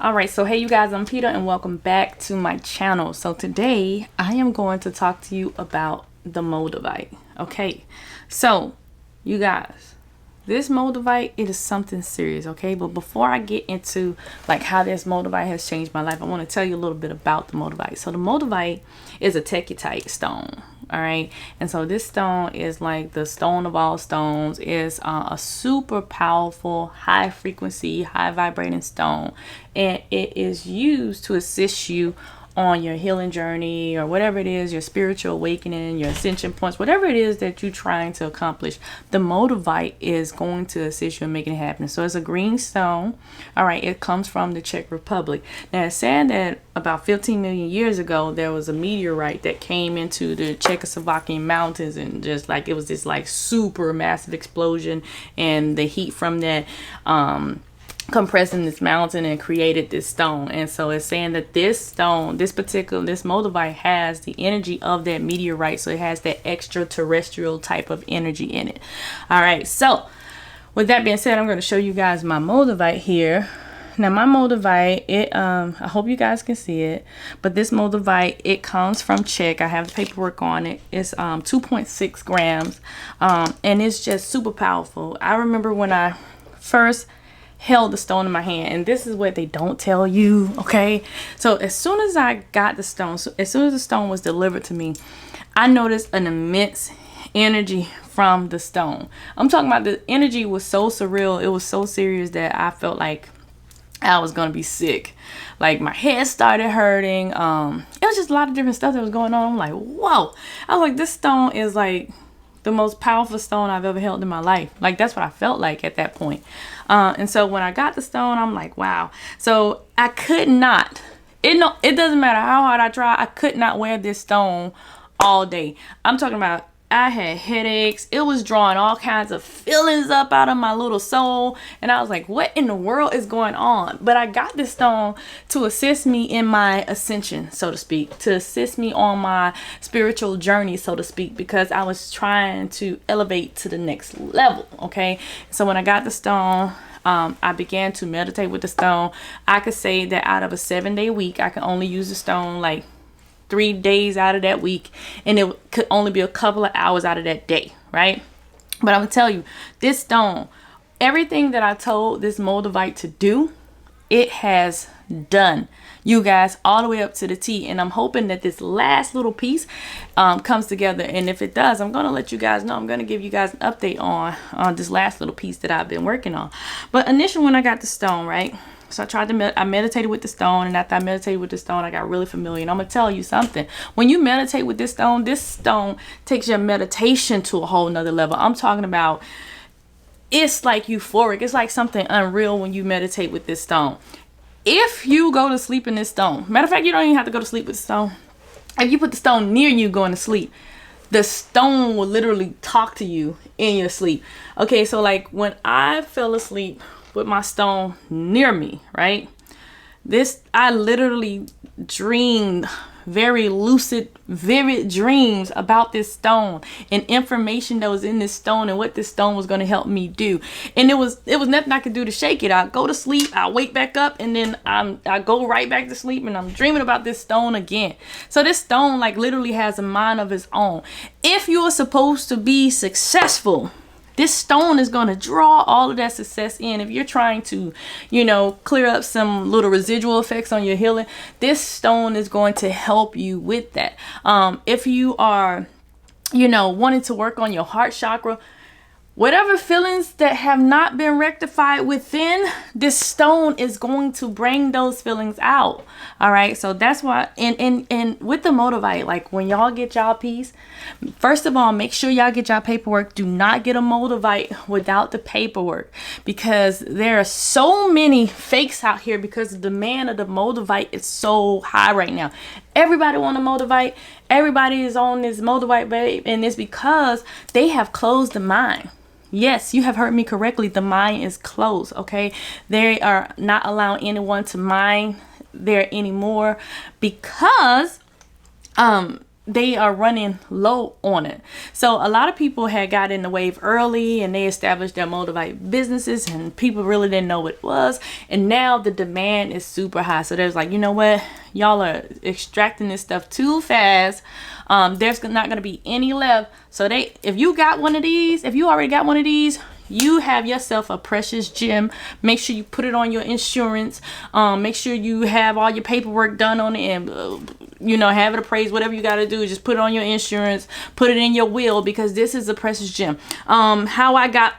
All right, so hey you guys, I'm Peter and welcome back to my channel. So today I am going to talk to you about the Moldavite. Okay, so you guys, this Moldavite, it is something serious, okay? But before I get into like how this Moldavite has changed my life, I want to tell you a little bit about the Moldavite. So the Moldavite is a Tektite stone, all right? And so this stone is like the stone of all stones. It's a super powerful, high frequency, high vibrating stone. And it is used to assist you on your healing journey or whatever it is, your spiritual awakening, your ascension points, whatever it is that you're trying to accomplish. The Moldavite is going to assist you in making it happen. So it's a green stone. All right, it comes from the Czech Republic. Now it's said that about 15 million years ago there was a meteorite that came into the Czechoslovakian mountains, and just like it was this like super massive explosion, and the heat from that compressing this mountain and created this stone. And so it's saying that this stone, this Moldavite, has the energy of that meteorite. So it has that extraterrestrial type of energy in it. All right, so with that being said, I'm going to show you guys my Moldavite here. Now my Moldavite, I hope you guys can see it, but this Moldavite, it comes from Czech. I have the paperwork on it. It's 2.6 grams, and it's just super powerful. I remember when I first held the stone in my hand, and this is what they don't tell you, okay? So as soon as I got the stone, as soon as the stone was delivered to me, I noticed an immense energy from the stone. I'm talking about the energy was so surreal, it was so serious that I felt like I was gonna be sick. Like my head started hurting. It was just a lot of different stuff that was going on. I'm like, whoa. I was like, this stone is like the most powerful stone I've ever held in my life. Like that's what I felt like at that point. And so when I got the stone, I'm like, wow. So I could not, it doesn't matter how hard I try, I could not wear this stone all day. I'm talking about, I had headaches. It was drawing all kinds of feelings up out of my little soul. And I was like, what in the world is going on? But I got this stone to assist me in my ascension, so to speak, to assist me on my spiritual journey, so to speak, because I was trying to elevate to the next level. Okay. So when I got the stone, I began to meditate with the stone. I could say that out of a 7-day week, I can only use the stone like 3 days out of that week, and it could only be a couple of hours out of that day, right? But I'm gonna tell you, this stone, everything that I told this Moldavite to do, it has done, you guys, all the way up to the T. And I'm hoping that this last little piece comes together, and if it does, I'm gonna let you guys know. I'm gonna give you guys an update on this last little piece that I've been working on. But initially when I got the stone, right, so I meditated with the stone, and after I meditated with the stone, I got really familiar. And I'm gonna tell you something. When you meditate with this stone takes your meditation to a whole nother level. I'm talking about, it's like euphoric. It's like something unreal when you meditate with this stone. If you go to sleep in this stone, matter of fact, you don't even have to go to sleep with the stone. If you put the stone near you going to sleep, the stone will literally talk to you in your sleep. Okay, so like when I fell asleep with my stone near me, right, I literally dreamed very lucid, vivid dreams about this stone and information that was in this stone and what this stone was going to help me do. And it was nothing I could do to shake it. I go to sleep, I wake back up, and then I go right back to sleep, and I'm dreaming about this stone again. So this stone like literally has a mind of its own. If you are supposed to be successful, this stone is going to draw all of that success in. If you're trying to, clear up some little residual effects on your healing, this stone is going to help you with that. If you are, wanting to work on your heart chakra, whatever feelings that have not been rectified within, this stone is going to bring those feelings out. All right. So that's why, and with the Moldavite, like when y'all get y'all piece, first of all, make sure y'all get y'all paperwork. Do not get a Moldavite without the paperwork, because there are so many fakes out here because the demand of the Moldavite is so high right now. Everybody want a Moldavite. Everybody is on this Moldavite, babe, and it's because they have closed the mind. Yes, you have heard me correctly. The mind is closed, okay? They are not allowing anyone to mine there anymore because they are running low on it. So a lot of people had got in the wave early and they established their Moldavite businesses, and people really didn't know what it was. And now the demand is super high. So there's like, you know what? Y'all are extracting this stuff too fast. There's not going to be any left. So if you got one of these, if you already got one of these, you have yourself a precious gem. Make sure you put it on your insurance. Make sure you have all your paperwork done on it, and you know, have it appraised. Whatever you got to do, just put it on your insurance. Put it in your will, because this is a precious gem. I got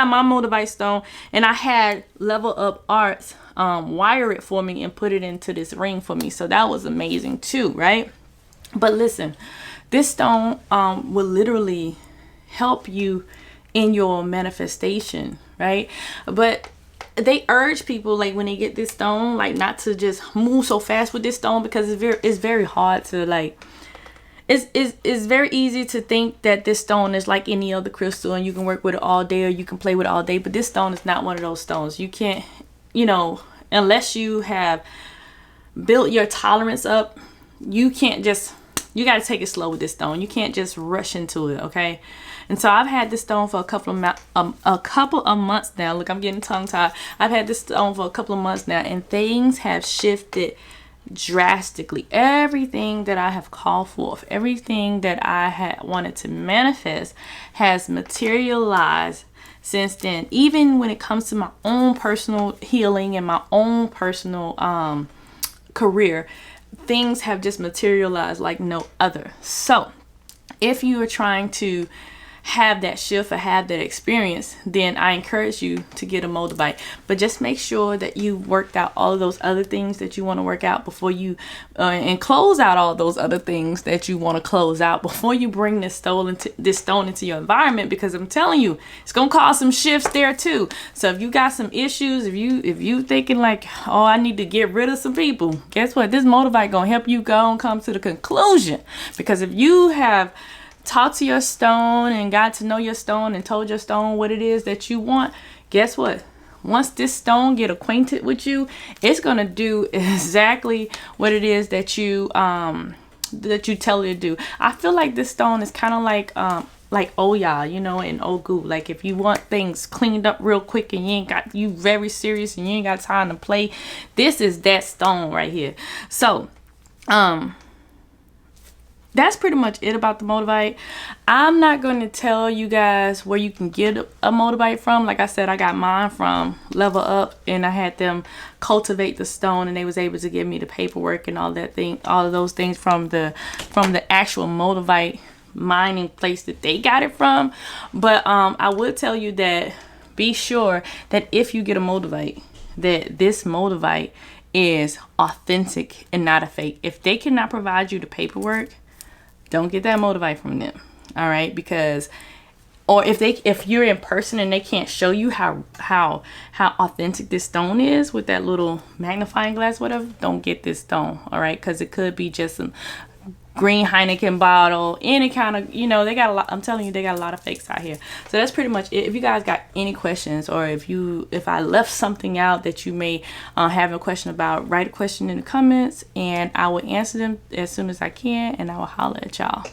my Moldavite stone, and I had Level Up Arts wire it for me and put it into this ring for me. So that was amazing too, right? But listen, this stone will literally help you in your manifestation, right? But they urge people, like, when they get this stone, like, not to just move so fast with this stone, because it's very hard to, like, it's very easy to think that this stone is like any other crystal and you can work with it all day or you can play with it all day. But this stone is not one of those stones. You can't, you know, unless you have built your tolerance up, you can't just, you got to take it slow with this stone. You can't just rush into it, okay? And so I've had this stone for a couple of months now. Look, I'm getting tongue-tied. I've had this stone for a couple of months now, and things have shifted drastically. Everything that I have called forth, everything that I had wanted to manifest has materialized since then. Even when it comes to my own personal healing and my own personal career, things have just materialized like no other. So if you are trying to have that shift or have that experience, then I encourage you to get a Moldvite. But just make sure that you worked out all of those other things that you want to work out before you and close out all those other things that you want to close out before you bring this stone into your environment, because I'm telling you, it's gonna cause some shifts there too. So if you got some issues, if you thinking like, oh, I need to get rid of some people, guess what? This Moldvite gonna help you go and come to the conclusion. Because if you have talked to your stone and got to know your stone and told your stone what it is that you want, guess what? Once this stone get acquainted with you, it's gonna do exactly what it is that you tell it to do. I feel like this stone is kind of like Oya, you know, and Ogu. Like if you want things cleaned up real quick and you very serious and you ain't got time to play, this is that stone right here. So that's pretty much it about the Moldvite. I'm not going to tell you guys where you can get a Moldvite from. Like I said, I got mine from Level Up, and I had them cultivate the stone, and they was able to give me the paperwork and all of those things from the actual Moldvite mining place that they got it from. But I would tell you that be sure that if you get a Moldvite, that this Moldvite is authentic and not a fake. If they cannot provide you the paperwork, don't get that Moldvite from them. All right, because or if you're in person and they can't show you how authentic this stone is with that little magnifying glass, whatever, don't get this stone. All right, because it could be just some green Heineken bottle, any kind of, you know, they got a lot. I'm telling you, they got a lot of fakes out here. So that's pretty much it. If you guys got any questions, or if I left something out that you may have a question about, write a question in the comments and I will answer them as soon as I can, and I will holler at y'all.